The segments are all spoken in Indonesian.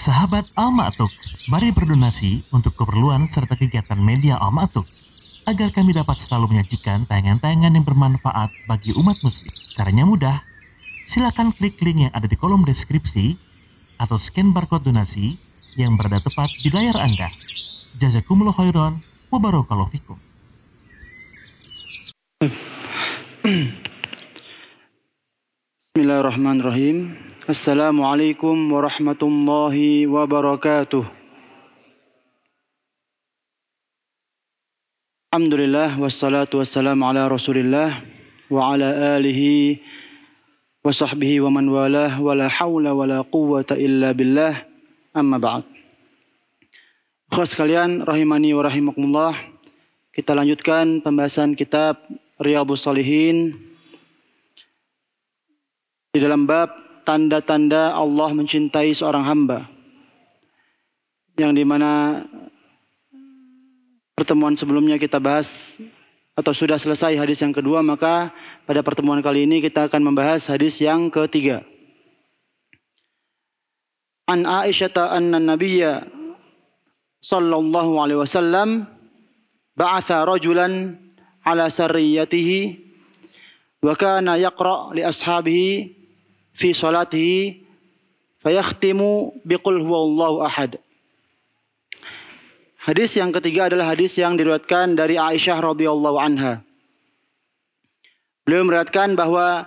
Sahabat Al-Ma'tuk, mari berdonasi untuk keperluan serta kegiatan media Al-Ma'tuk agar kami dapat selalu menyajikan tayangan-tayangan yang bermanfaat bagi umat muslim. Caranya mudah, silakan klik link yang ada di kolom deskripsi atau scan barcode donasi yang berada tepat di layar Anda. Jazakumullah khairan wa barakallahu fikum. Bismillahirrahmanirrahim. Assalamualaikum warahmatullahi wabarakatuh. Alhamdulillah wassalatu wassalamu ala Rasulillah wa ala alihi wa sahbihi wa man walah wa la hawla wa la quwwata illa billah. Amma ba'd. Ikhwas sekalian rahimani wa rahimakumullah. Kita lanjutkan pembahasan kitab Riyadhus Shalihin di dalam bab tanda-tanda Allah mencintai seorang hamba, yang dimana pertemuan sebelumnya kita bahas atau sudah selesai hadis yang kedua, maka pada pertemuan kali ini kita akan membahas hadis yang ketiga. An Aisyah anna Nabiyya sallallahu alaihi wasallam ba'atha rajulan ala sarriyatihi wa kana yaqra li ashabihi fi salatihi fayakhtimu biqul huwallahu ahad. Hadis yang ketiga adalah hadis yang diriwayatkan dari Aisyah radhiyallahu anha. Beliau meriwayatkan bahwa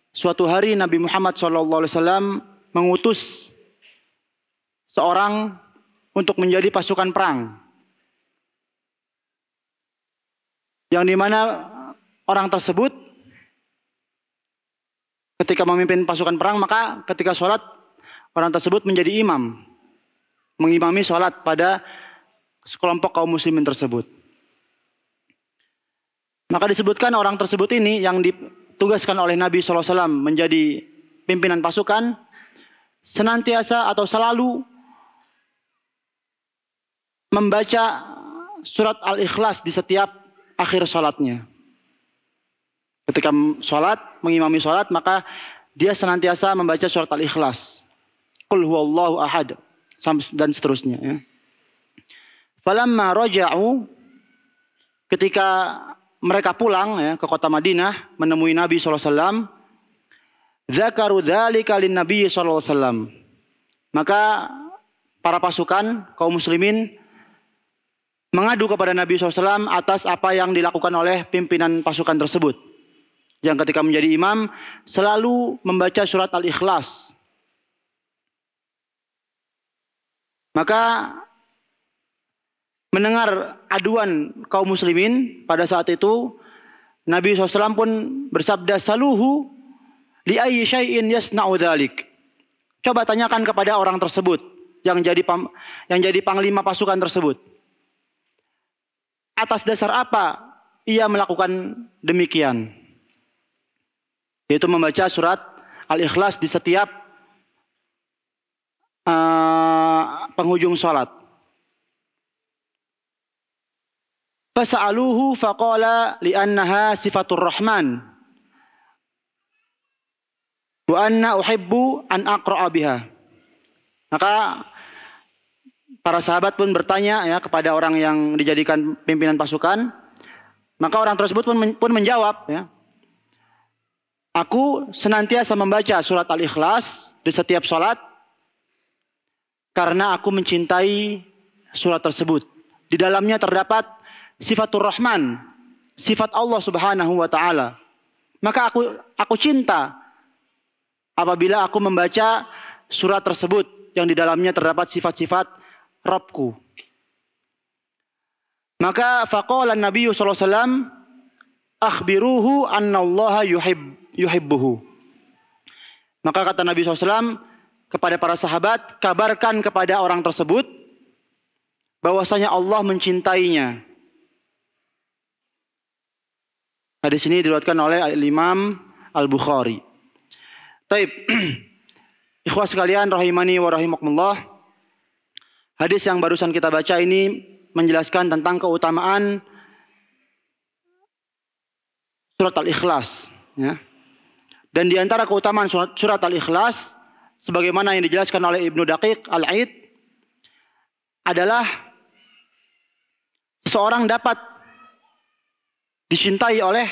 suatu hari Nabi Muhammad SAW mengutus seorang untuk menjadi pasukan perang, yang dimana orang tersebut ketika memimpin pasukan perang, maka ketika sholat orang tersebut menjadi imam, mengimami sholat pada sekelompok kaum muslimin tersebut. Maka disebutkan orang tersebut ini yang ditugaskan oleh Nabi SAW menjadi pimpinan pasukan, senantiasa atau selalu membaca surat Al-Ikhlas di setiap akhir sholatnya. Ketika sholat, mengimami sholat, maka dia senantiasa membaca surat Al-Ikhlas, Qul huwallahu ahad, dan seterusnya. Ya. Falamma raja'u, ketika mereka pulang ya, ke kota Madinah menemui Nabi SAW, dzakaru dzalika lin Nabi SAW. Maka para pasukan kaum muslimin mengadu kepada Nabi SAW atas apa yang dilakukan oleh pimpinan pasukan tersebut, yang ketika menjadi imam selalu membaca surat Al-Ikhlas. Maka mendengar aduan kaum muslimin pada saat itu, Nabi SAW pun bersabda, saluhu li ayyi syai'in yasna'u dzalik. Coba tanyakan kepada orang tersebut yang jadi panglima pasukan tersebut, atas dasar apa ia melakukan demikian, yaitu membaca surat Al-Ikhlas di setiap penghujung salat. Fasa'aluhu faqala li'annaha sifatur rahman wa anna uhibbu an aqra'a biha. Maka para sahabat pun bertanya ya kepada orang yang dijadikan pimpinan pasukan. Maka orang tersebut pun menjawab ya, aku senantiasa membaca surat Al-Ikhlas di setiap salat karena aku mencintai surat tersebut. Di dalamnya terdapat sifatur Rahman, sifat Allah Subhanahu wa taala. Maka aku cinta apabila aku membaca surat tersebut yang di dalamnya terdapat sifat-sifat Rabbku. Maka faqala Nabi sallallahu alaihi wasallam, akhbiruhu anna Allah yuhibbuhu. Maka kata Nabi SAW kepada para sahabat, kabarkan kepada orang tersebut bahwasanya Allah mencintainya. Hadis ini diriwayatkan oleh Imam Al-Bukhari. Taib. Ikhwas sekalian rahimani wa rahimakumullah. Hadis yang barusan kita baca ini menjelaskan tentang keutamaan surat Al-Ikhlas ya. Dan di antara keutamaan surat Al-Ikhlas sebagaimana yang dijelaskan oleh Ibnu Daqiq Al-Aid adalah seseorang dapat dicintai oleh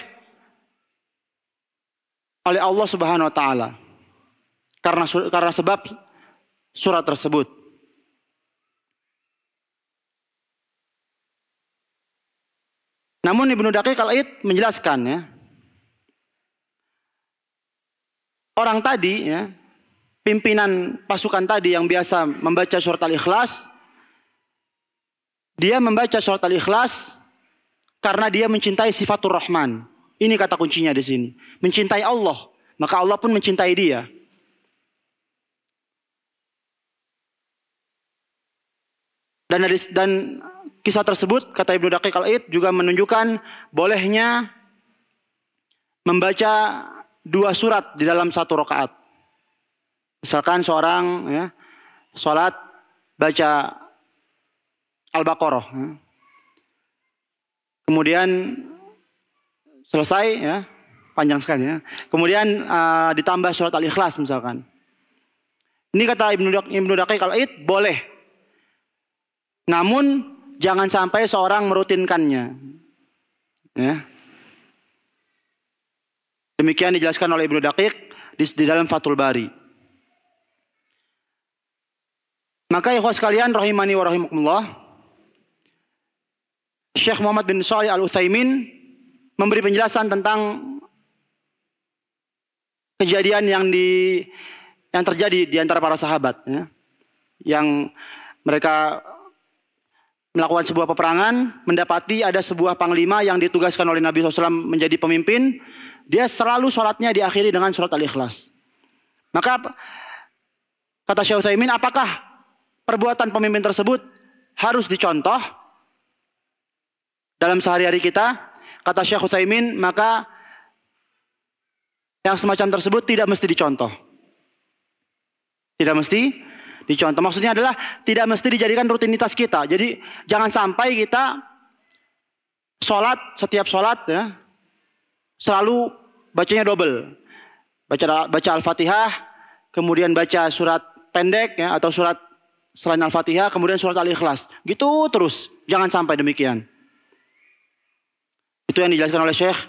Allah Subhanahu wa taala karena sebab surat tersebut. Namun Ibnu Daqiq Al-Aid menjelaskan ya, orang tadi ya, pimpinan pasukan tadi yang biasa membaca surat Al-Ikhlas, dia membaca surat Al-Ikhlas karena dia mencintai sifatur Rahman. Ini kata kuncinya di sini. Mencintai Allah, maka Allah pun mencintai dia. Dan kisah tersebut, kata Ibnu Daqiq Al-Aid, juga menunjukkan bolehnya membaca 2 surat di dalam 1 rakaat. Misalkan seorang ya, sholat baca Al-Baqarah, ya. Kemudian selesai, ya, panjang sekali ya. Kemudian ditambah surat Al-Ikhlas misalkan. Ini kata Ibnu Daqiq Al-Aid boleh. Namun jangan sampai seorang merutinkannya. Ya. Demikian dijelaskan oleh Ibnu Daqiq di dalam Fathul Bari. Maka ikhwas sekalian rahimani wa rahimakumullah, Syekh Muhammad bin Shalih Al-Utsaimin memberi penjelasan tentang kejadian yang terjadi di antara para sahabat ya. Yang mereka melakukan sebuah peperangan, mendapati ada sebuah panglima yang ditugaskan oleh Nabi SAW menjadi pemimpin. Dia selalu sholatnya diakhiri dengan surat Al-Ikhlas. Maka kata Syekh Utsaimin, apakah perbuatan pemimpin tersebut harus dicontoh dalam sehari-hari kita? Kata Syekh Utsaimin, maka yang semacam tersebut tidak mesti dicontoh. Tidak mesti dicontoh. Maksudnya adalah tidak mesti dijadikan rutinitas kita. Jadi jangan sampai kita setiap sholat ya, selalu bacanya double. Baca Al-Fatihah, kemudian baca surat pendek ya, atau surat selain Al-Fatihah, kemudian surat Al-Ikhlas. Gitu terus. Jangan sampai demikian. Itu yang dijelaskan oleh Syekh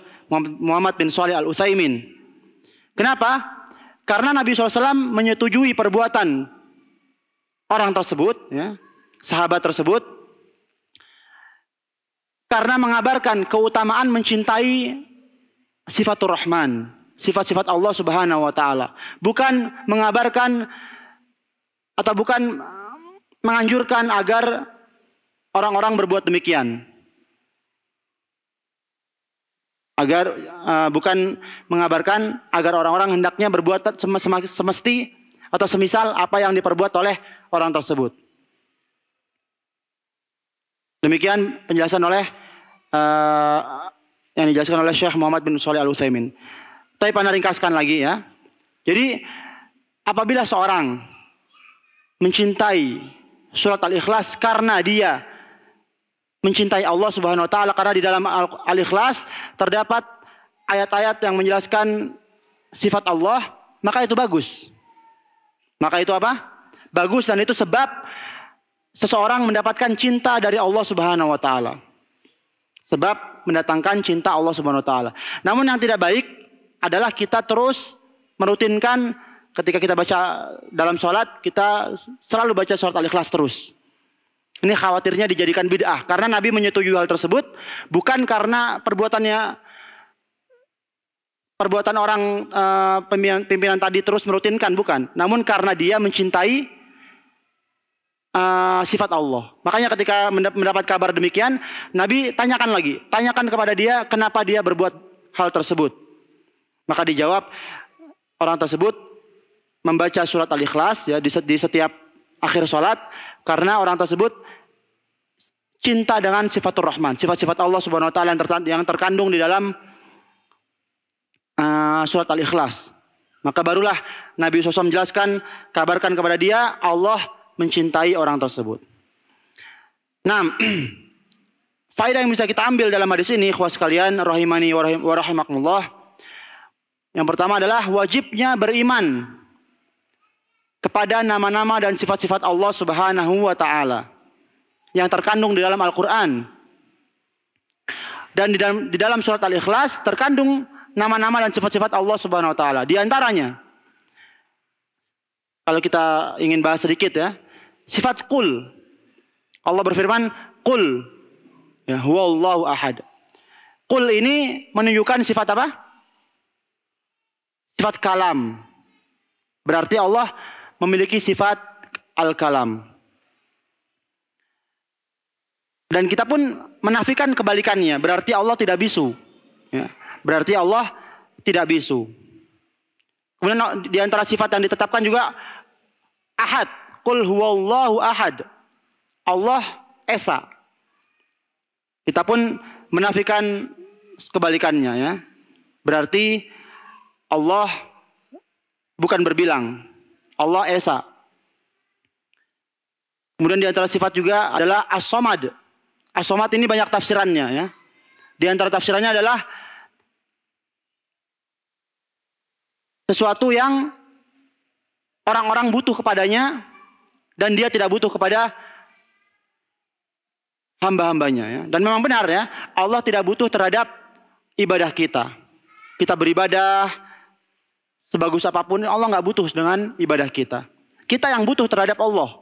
Muhammad bin Shalih Al-Utsaimin. Kenapa? Karena Nabi SAW menyetujui perbuatan orang tersebut, ya, sahabat tersebut, karena mengabarkan keutamaan mencintai sifatur Rahman, sifat-sifat Allah Subhanahu wa taala. Bukan mengabarkan atau bukan menganjurkan agar orang-orang berbuat demikian. Bukan mengabarkan agar orang-orang hendaknya berbuat semesti atau semisal apa yang diperbuat oleh orang tersebut. Demikian penjelasan oleh yang dijelaskan oleh Syekh Muhammad bin Shalih Al-Utsaimin. Tapi pada ringkaskan lagi ya. Jadi apabila seorang mencintai surat Al-Ikhlas karena dia mencintai Allah Subhanahu wa taala, karena di dalam Al-Ikhlas terdapat ayat-ayat yang menjelaskan sifat Allah, maka itu bagus. Maka itu apa? Bagus, dan itu sebab seseorang mendapatkan cinta dari Allah Subhanahu wa taala. Sebab mendatangkan cinta Allah Subhanahu wa taala. Namun yang tidak baik adalah kita terus merutinkan ketika kita baca dalam sholat, kita selalu baca surat Al-Ikhlas terus. Ini khawatirnya dijadikan bid'ah. Karena Nabi menyetujui hal tersebut. Bukan karena perbuatan orang pimpinan tadi terus merutinkan. Bukan. Namun karena dia mencintai sifat Allah. Makanya ketika mendapat kabar demikian, Nabi tanyakan lagi. Tanyakan kepada dia kenapa dia berbuat hal tersebut. Maka dijawab, orang tersebut membaca surat Al-Ikhlas ya, di setiap akhir sholat, karena orang tersebut cinta dengan sifatur Rahman, sifat-sifat Allah Subhanahu wa taala yang terkandung di dalam surat Al-Ikhlas. Maka barulah Nabi SAW menjelaskan, kabarkan kepada dia Allah mencintai orang tersebut. Nah, faedah yang bisa kita ambil dalam hadis ini, ikhwas sekalian rahimani wa rahimakumullah. Yang pertama adalah wajibnya beriman kepada nama-nama dan sifat-sifat Allah Subhanahu wa taala yang terkandung di dalam Al-Qur'an. Dan di dalam surat Al-Ikhlas terkandung nama-nama dan sifat-sifat Allah Subhanahu wa taala. Di antaranya, kalau kita ingin bahas sedikit ya, sifat qul. Allah berfirman, qul ya huwallahu ahad. Qul ini menunjukkan sifat apa? Sifat kalam. Berarti Allah memiliki sifat al-kalam. Dan kita pun menafikan kebalikannya. Berarti Allah tidak bisu. Ya. Berarti Allah tidak bisu. Kemudian di antara sifat yang ditetapkan juga ahad. Qul huwallahu ahad. Allah esa. Kita pun menafikan kebalikannya ya. Berarti Allah bukan berbilang. Allah esa. Kemudian di antara sifat juga adalah as-somad. As-somad ini banyak tafsirannya ya. Di antara tafsirannya adalah sesuatu yang orang-orang butuh kepadanya dan dia tidak butuh kepada hamba-hambanya ya. Dan memang benar ya, Allah tidak butuh terhadap ibadah kita. Kita beribadah sebagus apapun, Allah nggak butuh dengan ibadah kita. Kita yang butuh terhadap Allah.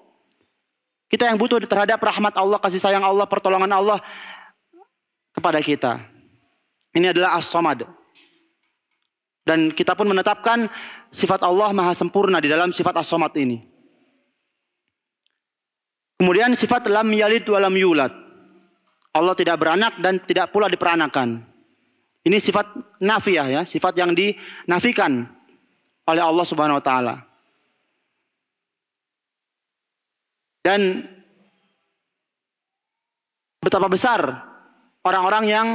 Kita yang butuh terhadap rahmat Allah, kasih sayang Allah, pertolongan Allah kepada kita. Ini adalah as-somad. Dan kita pun menetapkan sifat Allah maha sempurna di dalam sifat as-somad ini. Kemudian sifat lam yalid wa lam yulad. Allah tidak beranak dan tidak pula diperanakan. Ini sifat nafiyah ya, sifat yang dinafikan oleh Allah Subhanahu wa taala. Dan betapa besar orang-orang yang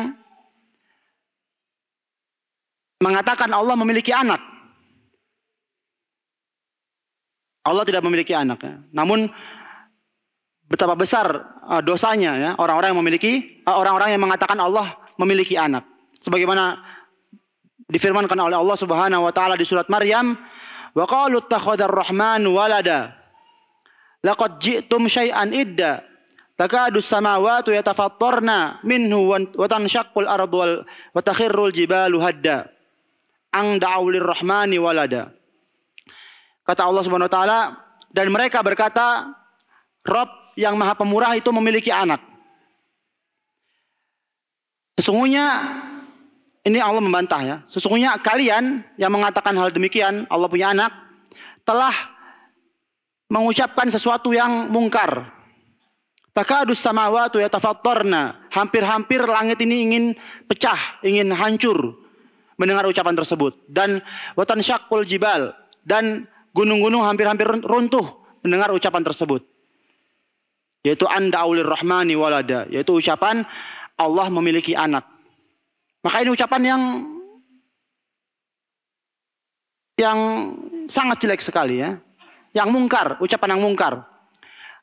mengatakan Allah memiliki anak. Allah tidak memiliki anak ya. Namun betapa besar dosanya ya orang-orang yang memiliki orang-orang yang mengatakan Allah memiliki anak. Sebagaimana difirmankan oleh Allah Subhanahu wa taala di surat Maryam, wa qalu ittakhadhar rahmanu walada laqad ji'tum syai'an idda takadu samawati yatafattarna minhu wa tanshaqqul ardu wa takhirrul jibalu hadda ang da'u lirrahmani walada. Kata Allah Subhanahu wa taala, dan mereka berkata, Rabb yang Maha Pemurah itu memiliki anak. Sesungguhnya ini Allah membantah ya. Sesungguhnya kalian yang mengatakan hal demikian, Allah punya anak, telah mengucapkan sesuatu yang mungkar. Takadus samawati yatafattarna. Hampir-hampir langit ini ingin pecah, ingin hancur mendengar ucapan tersebut. Dan watansyaqqul jibal. Dan gunung-gunung hampir-hampir runtuh mendengar ucapan tersebut. Yaitu anda'ulir rahmani walada. Yaitu ucapan Allah memiliki anak. Maka ini ucapan yang sangat jelek sekali ya. Yang mungkar, ucapan yang mungkar.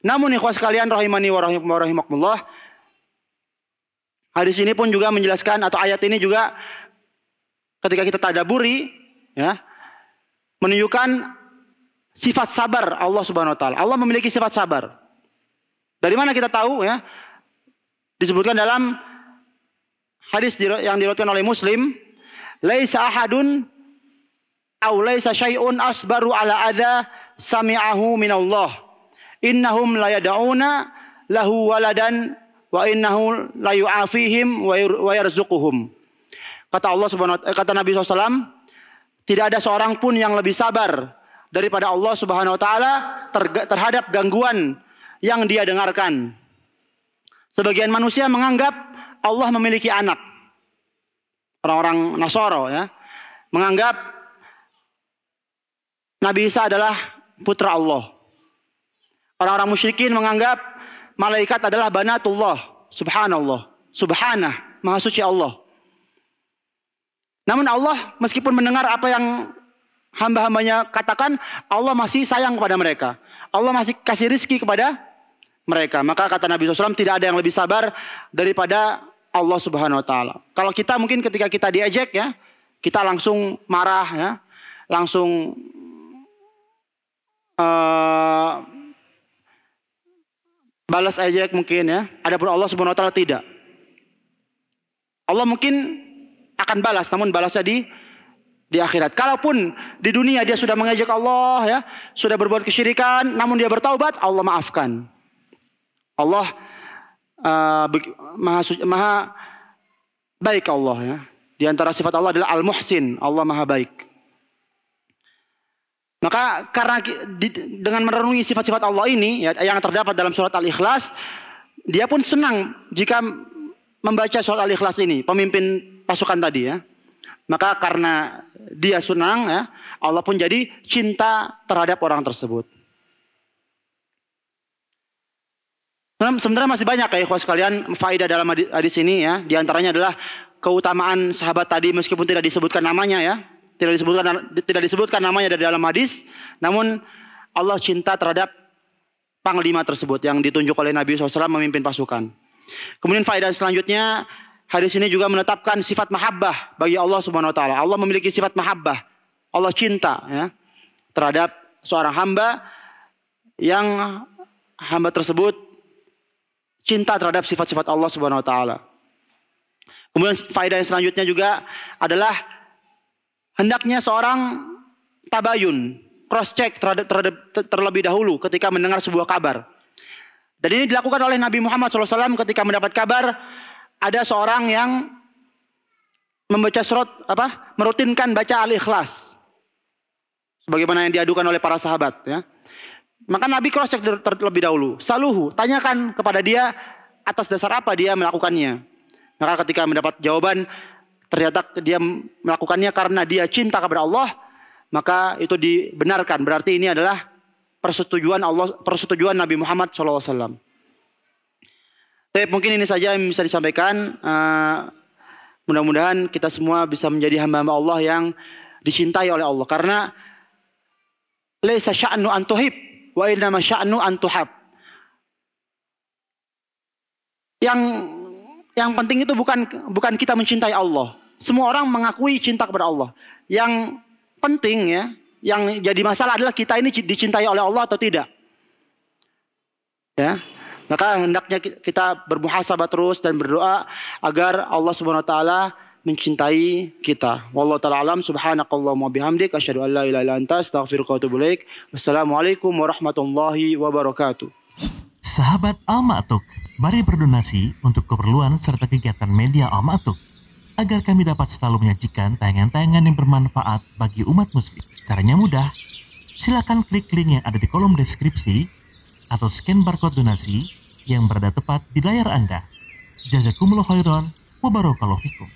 Namun ikhwas sekalian rahimani wa rahimakumullah, hadis ini pun juga menjelaskan, atau ayat ini juga ketika kita tadaburi ya, menunjukkan sifat sabar Allah Subhanahu wa taala. Allah memiliki sifat sabar. Dari mana kita tahu ya? Disebutkan dalam hadis yang diriwayatkan oleh Muslim, laisa ahadun aw laisa syai'un asbaru ala adza sami'ahu minallah. Innahum la yad'una lahu waladan wa innahu la yu'afihim wa yarzuquhum. Kata Allah Subhanahu wa taala, kata Nabi SAW, tidak ada seorang pun yang lebih sabar daripada Allah Subhanahu wa taala terhadap gangguan yang dia dengarkan. Sebagian manusia menganggap Allah memiliki anak. Orang-orang Nasoro ya, menganggap Nabi Isa adalah putra Allah. Orang-orang musyrikin menganggap malaikat adalah banatullah. Subhanallah, subhanah, maha suci Allah. Namun Allah meskipun mendengar apa yang hamba-hambanya katakan, Allah masih sayang kepada mereka. Allah masih kasih rizki kepada mereka. Maka kata Nabi SAW, tidak ada yang lebih sabar daripada Allah Subhanahu wa taala. Kalau kita mungkin ketika kita diejek ya, kita langsung marah ya, langsung balas ejek mungkin ya. Adapun Allah Subhanahu wa taala tidak. Allah mungkin akan balas, namun balasnya di akhirat. Kalaupun di dunia dia sudah mengejek Allah ya, sudah berbuat kesyirikan, namun dia bertaubat, Allah maafkan. Allah maha baik Allah ya. Di antara sifat Allah adalah Al-Muhsin, Allah maha baik. Maka karena dengan merenungi sifat-sifat Allah ini ya, yang terdapat dalam surat Al-Ikhlas, dia pun senang jika membaca surat Al-Ikhlas ini, pemimpin pasukan tadi ya. Maka karena dia senang ya, Allah pun jadi cinta terhadap orang tersebut. Sebenarnya masih banyak ya ikhwas sekalian faedah dalam hadis ini ya. Di antaranya adalah keutamaan sahabat tadi meskipun tidak disebutkan namanya ya. Tidak disebutkan namanya dari dalam hadis, namun Allah cinta terhadap panglima tersebut yang ditunjuk oleh Nabi SAW memimpin pasukan. Kemudian faedah selanjutnya, hadis ini juga menetapkan sifat mahabbah bagi Allah Subhanahu wa taala. Allah memiliki sifat mahabbah. Allah cinta ya terhadap seorang hamba yang hamba tersebut cinta terhadap sifat-sifat Allah Subhanahu wa taala. Kemudian faedah yang selanjutnya juga adalah hendaknya seorang tabayun, cross check terlebih dahulu ketika mendengar sebuah kabar. Dan ini dilakukan oleh Nabi Muhammad SAW ketika mendapat kabar ada seorang yang membaca merutinkan baca Al-Ikhlas, sebagaimana yang diadukan oleh para sahabat. Ya. Maka Nabi cross check terlebih dahulu. Saluhu, tanyakan kepada dia atas dasar apa dia melakukannya. Maka ketika mendapat jawaban ternyata dia melakukannya karena dia cinta kepada Allah, maka itu dibenarkan. Berarti ini adalah persetujuan Nabi Muhammad SAW. Tapi mungkin ini saja yang bisa disampaikan. Mudah-mudahan kita semua bisa menjadi hamba-hamba Allah yang dicintai oleh Allah. Karena laisa sya'nu an tuhib wa innama sya'nu an tuhab. Yang penting itu bukan kita mencintai Allah. Semua orang mengakui cinta kepada Allah. Yang penting ya, yang jadi masalah adalah kita ini dicintai oleh Allah atau tidak. Ya. Maka hendaknya kita bermuhasabah terus dan berdoa agar Allah Subhanahu wa taala mencintai kita. Wallahu taala alam, subhanakallahumma bihamdik asyhadu an la ilaha illa anta astaghfiruka wa atubu ilaik. Wassalamualaikum warahmatullahi wabarakatuh. Sahabat Al-Ma'tuk, mari berdonasi untuk keperluan serta kegiatan media Al-Ma'tuk agar kami dapat selalu menyajikan tayangan-tayangan yang bermanfaat bagi umat muslim. Caranya mudah, silakan klik link yang ada di kolom deskripsi atau scan barcode donasi yang berada tepat di layar Anda. Jazakumullah khairan wa barakallahu fikum.